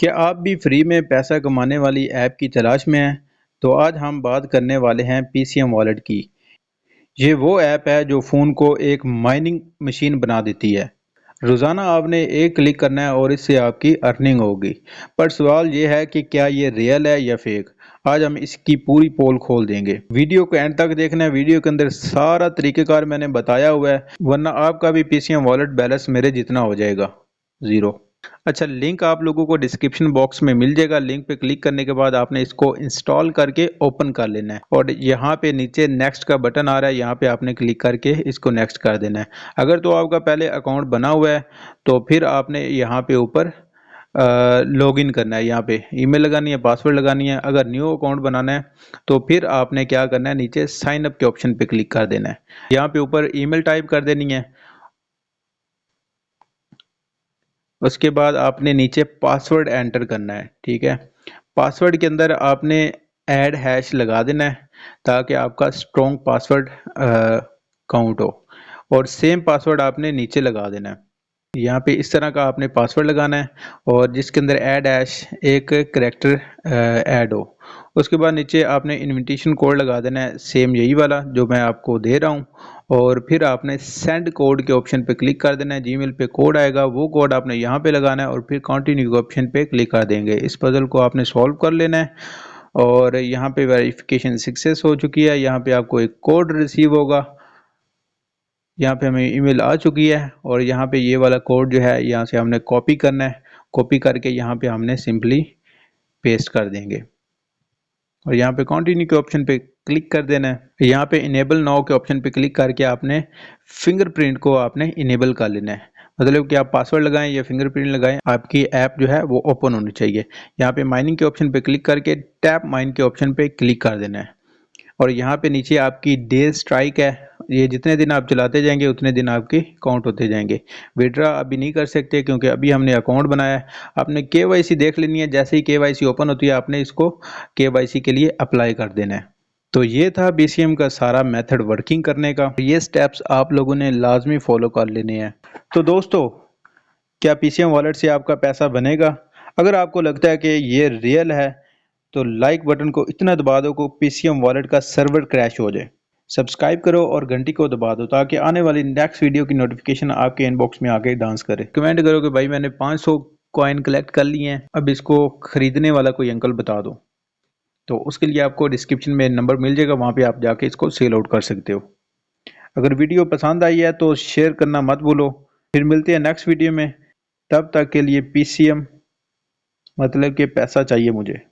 क्या आप भी फ्री में पैसा कमाने वाली ऐप की तलाश में हैं? तो आज हम बात करने वाले हैं पीसीएम वॉलेट की। ये वो ऐप है जो फ़ोन को एक माइनिंग मशीन बना देती है। रोज़ाना आपने एक क्लिक करना है और इससे आपकी अर्निंग होगी। पर सवाल ये है कि क्या ये रियल है या फेक? आज हम इसकी पूरी पोल खोल देंगे। वीडियो को एंड तक देखना है। वीडियो के अंदर सारा तरीक़ेकार मैंने बताया हुआ है, वरना आपका भी पीसीएम वॉलेट बैलेंस मेरे जितना हो जाएगा, ज़ीरो। अच्छा, लिंक आप लोगों को डिस्क्रिप्शन बॉक्स में मिल जाएगा। लिंक पे क्लिक करने के बाद आपने इसको इंस्टॉल करके ओपन कर लेना है और यहाँ पे नीचे नेक्स्ट का बटन आ रहा है, यहाँ पे आपने क्लिक करके इसको नेक्स्ट कर देना है। अगर तो आपका पहले अकाउंट बना हुआ है तो फिर आपने यहाँ पे ऊपर लॉगिन करना है। यहाँ पे ईमेल लगानी है, पासवर्ड लगानी है। अगर न्यू अकाउंट बनाना है तो फिर आपने क्या करना है, नीचे साइन अप के ऑप्शन पे क्लिक कर देना है। यहाँ पे ऊपर ईमेल टाइप कर देनी है। उसके बाद आपने नीचे पासवर्ड एंटर करना है, ठीक है। पासवर्ड के अंदर आपने ऐड हैश लगा देना है ताकि आपका स्ट्रॉन्ग पासवर्ड काउंट हो, और सेम पासवर्ड आपने नीचे लगा देना है। यहाँ पे इस तरह का आपने पासवर्ड लगाना है और जिसके अंदर ऐड हैश एक करेक्टर ऐड हो। उसके बाद नीचे आपने इनविटेशन कोड लगा देना है, सेम यही वाला जो मैं आपको दे रहा हूँ। और फिर आपने सेंड कोड के ऑप्शन पे क्लिक कर देना है। जीमेल पे कोड आएगा, वो कोड आपने यहाँ पे लगाना है और फिर कंटिन्यू के ऑप्शन पे क्लिक कर देंगे। इस पजल को आपने सॉल्व कर लेना है और यहाँ पे वेरिफिकेशन सक्सेस हो चुकी है। यहाँ पे आपको एक कोड रिसीव होगा। यहाँ पे हमें ईमेल आ चुकी है और यहाँ पे ये वाला कोड जो है यहाँ से हमने कॉपी करना है। कॉपी करके यहाँ पे हमने सिंपली पेस्ट कर देंगे और यहाँ पे कंटिन्यू के ऑप्शन पे क्लिक कर देना है। यहाँ पे इनेबल नाउ के ऑप्शन पे क्लिक करके आपने फिंगरप्रिंट को आपने इनेबल कर लेना है। मतलब कि आप पासवर्ड लगाएं या फिंगरप्रिंट लगाएं, आपकी ऐप जो है वो ओपन होनी चाहिए। यहाँ पे माइनिंग के ऑप्शन पे क्लिक करके टैप माइन के ऑप्शन पे क्लिक कर देना है और यहाँ पे नीचे आपकी डे स्ट्राइक है। ये जितने दिन आप चलाते जाएंगे उतने दिन आपके काउंट होते जाएंगे। विड्रा अभी नहीं कर सकते क्योंकि अभी हमने अकाउंट बनाया है। आपने केवाईसी देख लेनी है, जैसे ही केवाईसी ओपन होती है आपने इसको केवाईसी के लिए अप्लाई कर देना है। तो ये था बीसीएम का सारा मेथड वर्किंग करने का। ये स्टेप्स आप लोगों ने लाजमी फॉलो कर लेने हैं। तो दोस्तों, क्या पीसीएम वॉलेट से आपका पैसा बनेगा? अगर आपको लगता है कि ये रियल है तो लाइक बटन को इतना दबा दो कि पीसीएम वॉलेट का सर्वर क्रैश हो जाए। सब्सक्राइब करो और घंटी को दबा दो ताकि आने वाली नेक्स्ट वीडियो की नोटिफिकेशन आपके इनबॉक्स में आके डांस करे। कमेंट करो कि भाई मैंने 500 कॉइन कलेक्ट कर लिए हैं, अब इसको खरीदने वाला कोई अंकल बता दो। तो उसके लिए आपको डिस्क्रिप्शन में नंबर मिल जाएगा, वहाँ पे आप जाके इसको सेल आउट कर सकते हो। अगर वीडियो पसंद आई है तो शेयर करना मत भूलो। फिर मिलते हैं नेक्स्ट वीडियो में। तब तक के लिए पीसीएम मतलब कि पैसा चाहिए मुझे।